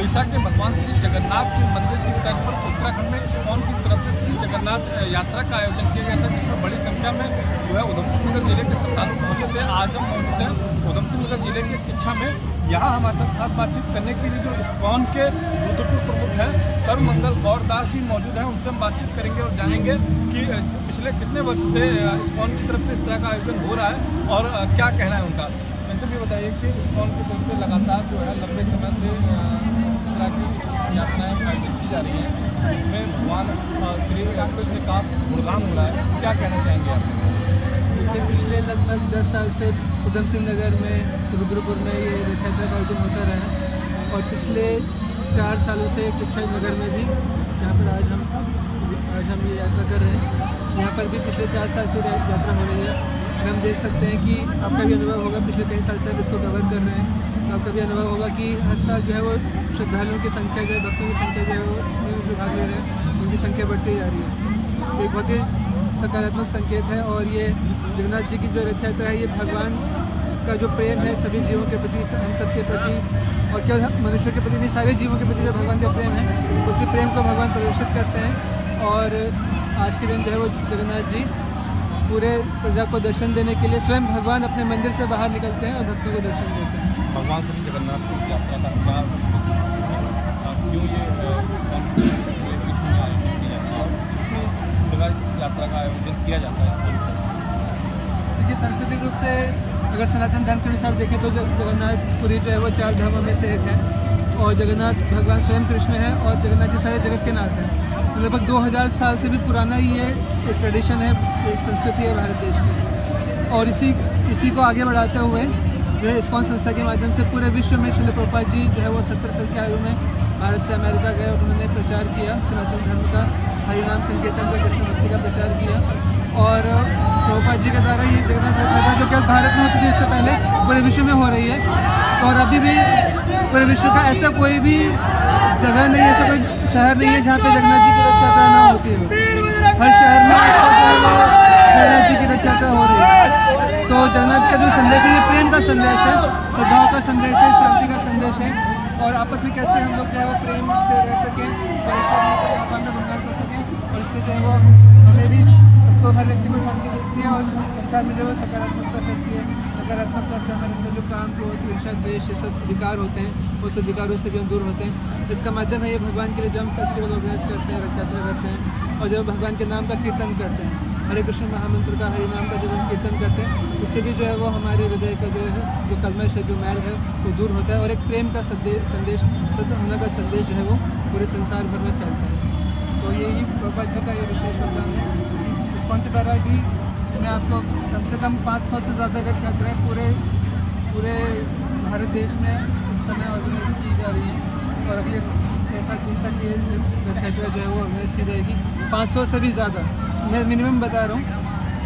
उड़ीसा के भगवान श्री जगन्नाथ के मंदिर की तर्ज पर उत्तराखंड में इस्कॉन की तरफ से श्री जगन्नाथ यात्रा का आयोजन किया गया था, जिसमें बड़ी संख्या में जो है उधम सिंह नगर जिले के श्रद्धालु पहुंचे थे। आज हम मौजूद हैं उधम सिंह नगर जिले के किच्छा में। यहाँ हमारे साथ खास बातचीत करने के लिए जो इस्कॉन के रुद्रपुर प्रमुख हैं सर्वमंगल गौरदास जी मौजूद हैं। उनसे हम बातचीत करेंगे और जानेंगे कि पिछले कितने वर्ष से इस्कॉन की तरफ से इस तरह का आयोजन हो रहा है और क्या कहना है उनका। वैसे भी बताइए कि इस्कॉन की तरफ से लगातार जो है लंबे समय से इस तरह की यात्राएँ आयोजित की जा रही हैं, इसमें भगवान श्री कृष्ण का गुणगान हो रहा है, क्या कहना चाहेंगे आप? देखिए, पिछले लगभग 10 साल से उधम सिंह नगर में रुद्रपुर में ये रथ यात्रा का आयोजन होता रहा है और पिछले 4 सालों से किच्छा नगर में भी, जहाँ पर आज हम ये यात्रा कर रहे हैं, यहाँ पर भी पिछले 4 साल से यात्रा हो रही है। हम देख सकते हैं कि आपका भी अनुभव होगा, पिछले कई साल से हम इसको कवर कर रहे हैं, तो आपका भी अनुभव होगा कि हर साल जो है वो श्रद्धालुओं की संख्या जो है, भक्तों की संख्या जो है वो इसमें जो भाग ले रहे हैं उनकी संख्या बढ़ती जा रही है। एक बहुत ही सकारात्मक संकेत है और ये जगन्नाथ जी की जो रथ यात्रा है, ये भगवान का जो प्रेम है सभी जीवों के प्रति, हम सबके प्रति, और केवल मनुष्य के प्रति नहीं, सारे जीवों के प्रति जो भगवान का प्रेम है, उसी प्रेम को भगवान प्रदर्शित करते हैं। और आज के दिन जो है वो जगन्नाथ जी पूरे प्रजा को दर्शन देने के लिए स्वयं भगवान अपने मंदिर से बाहर निकलते हैं और भक्तों को दर्शन देते हैं। भगवान श्री जगन्नाथ की यात्रा का क्यों ये यात्रा का आयोजन किया जाता है? देखिए, सांस्कृतिक रूप से अगर सनातन धर्म के अनुसार देखें तो जगन्नाथपुरी जो है वो 4 धामों में से एक है और जगन्नाथ भगवान स्वयं कृष्ण है और जगन्नाथ जी सारे जगत के नाथ हैं। लगभग 2000 साल से भी पुराना ये एक ट्रेडिशन है, एक संस्कृति है भारत देश की। और इसी को आगे बढ़ाते हुए जो है इस्कॉन संस्था के माध्यम से पूरे विश्व में श्रील प्रभुपाद जी जो है वो 70 साल की आयु में भारत से अमेरिका गए और उन्होंने प्रचार किया सनातन धर्म का, हरिनाम संकीर्तन का, कृष्ण भक्ति का प्रचार किया। और प्रभुपाद जी के द्वारा ये जगन्नाथ रथ यात्रा जो केवल भारत में होती थी इससे पहले पूरे विश्व में हो रही है। और अभी भी पूरे विश्व का ऐसा कोई भी जगह नहीं है, ऐसा कोई शहर नहीं है जहाँ पे जगन्नाथ जी की रथ यात्रा ना होती हो। हर शहर में जगन्नाथ जी की रथ यात्रा हो रही है। तो जगन्नाथ का जो संदेश है ये प्रेम का संदेश है, सद्भाव का संदेश है, शांति का संदेश है और आपस में कैसे हम लोग जो है वो प्रेम से रह सकें और भगवान का गुणगान कर सकें। और इससे जो है वो हमें भी सबको, हर व्यक्ति को शांति मिलती है और संसार में जो है सकारात्मकता फैलती है। सकारात्मकता से हमारे अंदर जो काम, क्रोध, ईर्ष्या, द्वेष ये सब विकार होते हैं, वो सब विकारों से भी हम दूर होते हैं। इसका माध्यम है ये भगवान के लिए जो हम फेस्टिवल ऑर्गेनाइज करते हैं, रथ यात्रा करते हैं और जब भगवान के नाम का कीर्तन करते हैं, हरे कृष्ण महामंत्र का, हरि नाम का जब हम कीर्तन करते हैं, उससे भी जो है वो हमारे हृदय का जो है जो कलमश है, जो मैल है वो दूर होता है और एक प्रेम का संदेश, सत्य होने का संदेश जो है वो पूरे संसार भर में फैलता है। तो यही प्रभुपाद जी का ये विशेष योगदान है। इस्कॉन के द्वारा भी मैं आपको कम से कम 500 से ज़्यादा रथ यात्राएँ पूरे भारत देश में इस समय ऑर्गेनाइज की जा रही है और अगले 6-7 दिन तक ये रथ यात्रा जो है वो ऑर्गेनाइज की जाएगी। 500 से भी ज़्यादा, मैं मिनिमम बता रहा हूँ,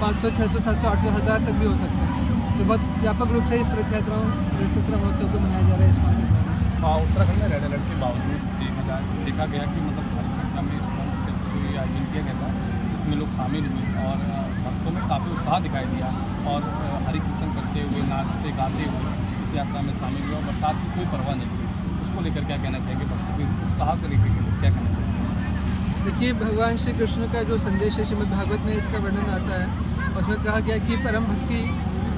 500, 600, 700, 800, 1000 तक भी हो सकता है। तो बहुत व्यापक रूप से इस रथ यात्रा महोत्सव को मनाया जा रहा है इस्कॉन के द्वारा। उत्तराखंड में रेड अलर्ट के बावजूद देखा गया कि मतलब भारी संख्या में इस्कॉन जो ये आयोजन किया गया था, इसमें लोग शामिल हुए और भक्तों में काफ़ी उत्साह दिखाई दिया और हरि कीर्तन करते हुए, नाचते गाते हुए इस यात्रा में शामिल हुआ। बरसात की कोई परवाह नहीं हुई, उसको लेकर क्या कहना चाहिए? भक्तों के उत्साह को लेकर क्या कहना चाहिए? देखिए, भगवान श्री कृष्ण का जो संदेश है श्रीमद् भागवत में इसका वर्णन आता है, उसमें कहा गया कि परम भक्ति,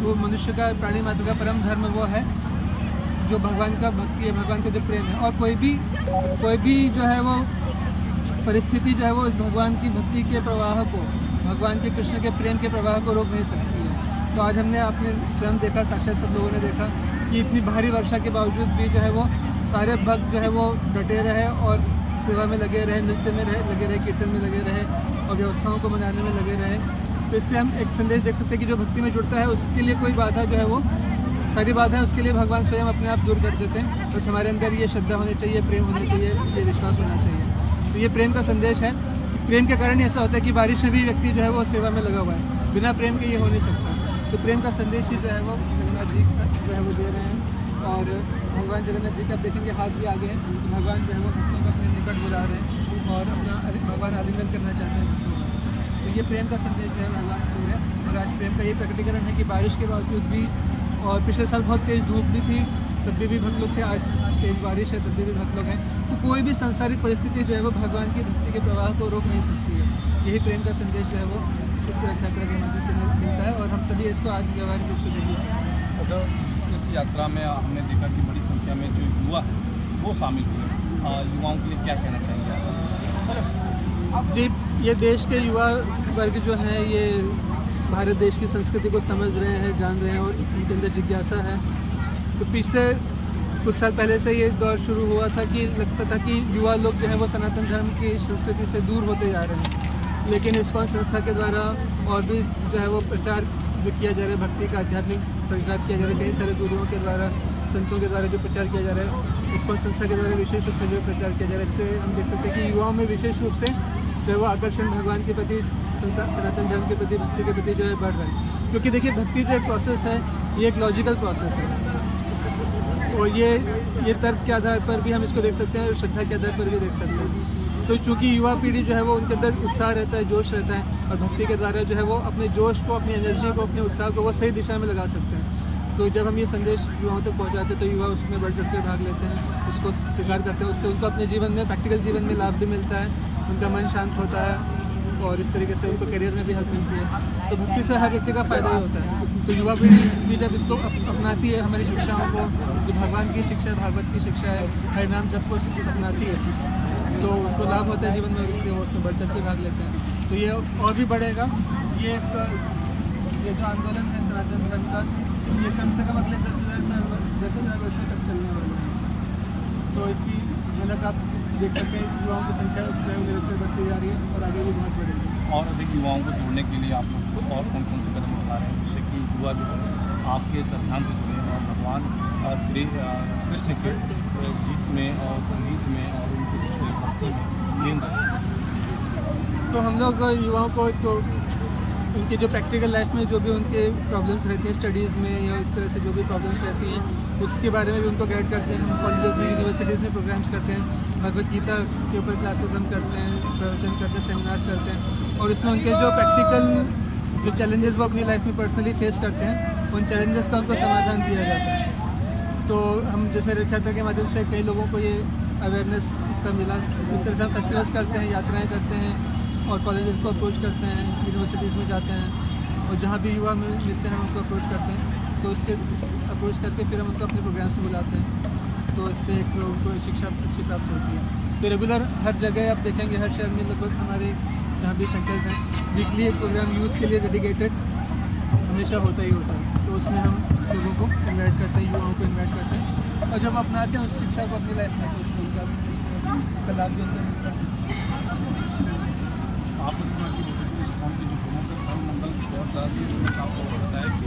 वो मनुष्य का, प्राणी मात्र का परम धर्म वो है जो भगवान का भक्ति है, भगवान का जो प्रेम है। और कोई भी जो है वो परिस्थिति जो है वो इस भगवान की भक्ति के प्रवाह को, भगवान के कृष्ण के प्रेम के प्रवाह को रोक नहीं सकती है। तो आज हमने अपने स्वयं देखा, साक्षात सब लोगों ने देखा कि इतनी भारी वर्षा के बावजूद भी जो है वो सारे भक्त जो है वो डटे रहे और सेवा में लगे रहे, नृत्य में लगे रहे, कीर्तन में लगे रहे और व्यवस्थाओं को मनाने में लगे रहे। तो इससे हम एक संदेश देख सकते हैं कि जो भक्ति में जुड़ता है उसके लिए कोई बाधा जो है वो, सारी बाधाएं उसके लिए भगवान स्वयं अपने आप दूर कर देते हैं। बस हमारे अंदर ये श्रद्धा होनी चाहिए, प्रेम होना चाहिए, ये विश्वास होना चाहिए। तो ये प्रेम का संदेश है। प्रेम के कारण ऐसा होता है कि बारिश में भी व्यक्ति जो है वो सेवा में लगा हुआ है, बिना प्रेम के ये हो नहीं सकता। तो प्रेम का संदेश ही जो है वो जगन्नाथ जी जो है वो दे रहे हैं और भगवान जगन्नाथ जी का आप देखेंगे हाथ भी आगे हैं, भगवान जो है वो भक्तों को अपने निकट बुला रहे हैं और अपना भगवान आलिंगन करना चाहते हैं। तो ये प्रेम का संदेश जो है भगवान दे रहे हैं और आज प्रेम का ये प्रकटीकरण है कि बारिश के बावजूद भी, और पिछले साल बहुत तेज़ धूप भी थी तब भी भक्त लोग थे, आज तेज बारिश है तब भी भक्त लोग हैं। तो कोई भी सांसारिक परिस्थिति जो है वो भगवान की भक्ति के प्रवाह को रोक नहीं सकती है। यही प्रेम का संदेश जो है वो इस रथ यात्रा के माध्यम से मिलता है और हम सभी इसको आज व्यवहारिक रूप से देखें। अगर इस यात्रा में हमने देखा कि बड़ी संख्या में जो युवा है वो शामिल हुए, युवाओं के लिए क्या कहना चाहेंगे आप? जी, ये देश के युवा वर्ग जो हैं ये भारत देश की संस्कृति को समझ रहे हैं, जान रहे हैं और उनके अंदर जिज्ञासा है। तो पिछले कुछ साल पहले से ये दौर शुरू हुआ था कि लगता था कि युवा लोग जो है वो सनातन धर्म की संस्कृति से दूर होते जा रहे हैं, लेकिन इस्कॉन संस्था के द्वारा और भी जो है वो प्रचार जो किया जा रहा है, भक्ति का आध्यात्मिक प्रचार किया जा रहा है, कई सारे गुरुओं के द्वारा, संतों के द्वारा जो प्रचार किया जा रहा है, इस्कॉन संस्था के द्वारा विशेष रूप से जो प्रचार किया जा रहा है, इससे हम देख सकते हैं कि युवाओं में विशेष रूप से जो है वो आकर्षण भगवान के प्रति, सनातन धर्म के प्रति, भक्ति के प्रति जो है बढ़ रहा है। क्योंकि देखिए भक्ति जो एक प्रोसेस है ये एक लॉजिकल प्रोसेस है और ये तर्क के आधार पर भी हम इसको देख सकते हैं और श्रद्धा के आधार पर भी देख सकते हैं। तो चूँकि युवा पीढ़ी जो है वो उनके अंदर उत्साह रहता है, जोश रहता है और भक्ति के द्वारा जो है वो अपने जोश को, अपनी एनर्जी को, अपने उत्साह को वो सही दिशा में लगा सकते हैं। तो जब हम ये संदेश युवाओं तक पहुँचाते हैं तो युवा उसमें बढ़ चढ़ कर भाग लेते हैं, उसको स्वीकार करते हैं, उससे उनको अपने जीवन में, प्रैक्टिकल जीवन में लाभ भी मिलता है, उनका मन शांत होता है और इस तरीके से उनको करियर में भी हेल्प मिलती है। तो भक्ति से हर व्यक्ति का फ़ायदा ही होता है। तो युवा पीढ़ी भी जब इसको अपनाती है, हमारी शिक्षाओं को, जो भगवान की शिक्षा, भागवत की शिक्षा है, हर नाम जब को अपनाती है तो उनको लाभ होता है जीवन में, इसलिए वो उसमें बढ़ चढ़ के भाग लेते हैं। तो ये और भी बढ़ेगा। ये जो आंदोलन है सनातन धर्म का, ये कम से कम अगले 10,000 वर्षों तक चलने वाला है। तो इसकी झलक आप देख सकते हैं, युवाओं की संख्या जो है निरंतर बढ़ती जा रही है और आगे भी बहुत बढ़ेगी। और अधिक युवाओं को जोड़ने के लिए आप लोग और कौन कौन से कदम उठा रहे हैं जिससे कि युवा जो है आपके संविधान से जुड़े और भगवान श्री कृष्ण के गीत में और संगीत में और उनकी भक्ति में लीन रहे? तो हम लोग युवाओं को तो उनकी जो प्रैक्टिकल लाइफ में जो भी उनके प्रॉब्लम्स रहती हैं स्टडीज़ में या इस तरह से जो भी प्रॉब्लम्स रहती हैं उसके बारे में भी उनको गाइड करते हैं। हम कॉलेजेस में, यूनिवर्सिटीज़ में प्रोग्राम्स करते हैं, भगवत गीता के ऊपर क्लासेस हम करते हैं, प्रवचन करते हैं, सेमिनार्स करते हैं और उसमें उनके जो प्रैक्टिकल जो चैलेंजेस वो अपनी लाइफ में पर्सनली फेस करते हैं, उन चैलेंजेस का उनको समाधान दिया जाता है। तो हम जैसे रथ यात्रा के माध्यम से कई लोगों को ये अवेयरनेस इसका मिला, इस तरह से हम फेस्टिवल्स करते हैं, यात्राएँ करते हैं और कॉलेजेस को अप्रोच करते हैं, यूनिवर्सिटीज़ में जाते हैं और जहाँ भी युवा मिलते हैं हम उनको अप्रोच करते हैं। तो उसके अप्रोच करके फिर हम उनको अपने प्रोग्राम से बुलाते हैं, तो इससे एक उनको शिक्षा अच्छी प्राप्त होती है। तो रेगुलर हर जगह आप देखेंगे, हर शहर में लगभग हमारे जहाँ भी सेंटर्स हैं, वीकली एक प्रोग्राम यूथ के लिए डेडिकेटेड हमेशा होता ही होता है। तो उसमें हम लोगों को इन्वाइट करते हैं, युवाओं को इन्वाइट करते हैं और जब अपनाते हैं उस शिक्षा को अपनी लाइफ में तो उसका लाभ भी होता है। आप इसमें की इस्कॉन के जो गुरुओं के सर्वमंगल और दास आपको बताया कि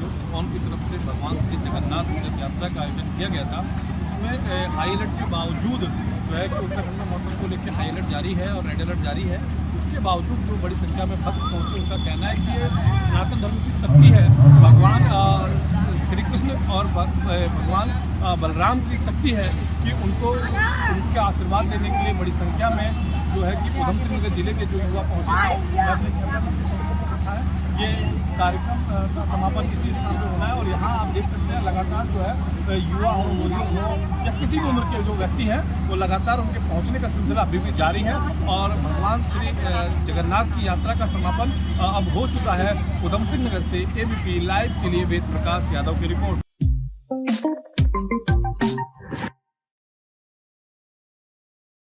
जो इस्कॉन की तरफ से भगवान श्री जगन्नाथ रथ यात्रा का आयोजन किया गया था, उसमें हाई अलर्ट के बावजूद जो है कि उत्तराखंड में मौसम को लेकर हाई अलर्ट जारी है और रेड अलर्ट जारी है, उसके बावजूद जो बड़ी संख्या में भक्त पहुँचे, उनका कहना है कि ये सनातन धर्म की शक्ति है, भगवान श्री कृष्ण और भगवान बलराम की शक्ति है कि उनको उनके आशीर्वाद देने के लिए बड़ी संख्या में जो है कि उधमसिंह नगर जिले के जो युवा पहुँचे। ये कार्यक्रम का समापन इसी स्थान पर होना है और यहाँ आप देख सकते हैं लगातार जो है युवा हो, बुजुर्ग हो या किसी भी उम्र के जो व्यक्ति हैं वो लगातार उनके पहुँचने का सिलसिला अभी भी जारी है और भगवान श्री जगन्नाथ की यात्रा का समापन अब हो चुका है। उधमसिंह नगर से ABP लाइव के लिए वेद प्रकाश यादव की रिपोर्ट।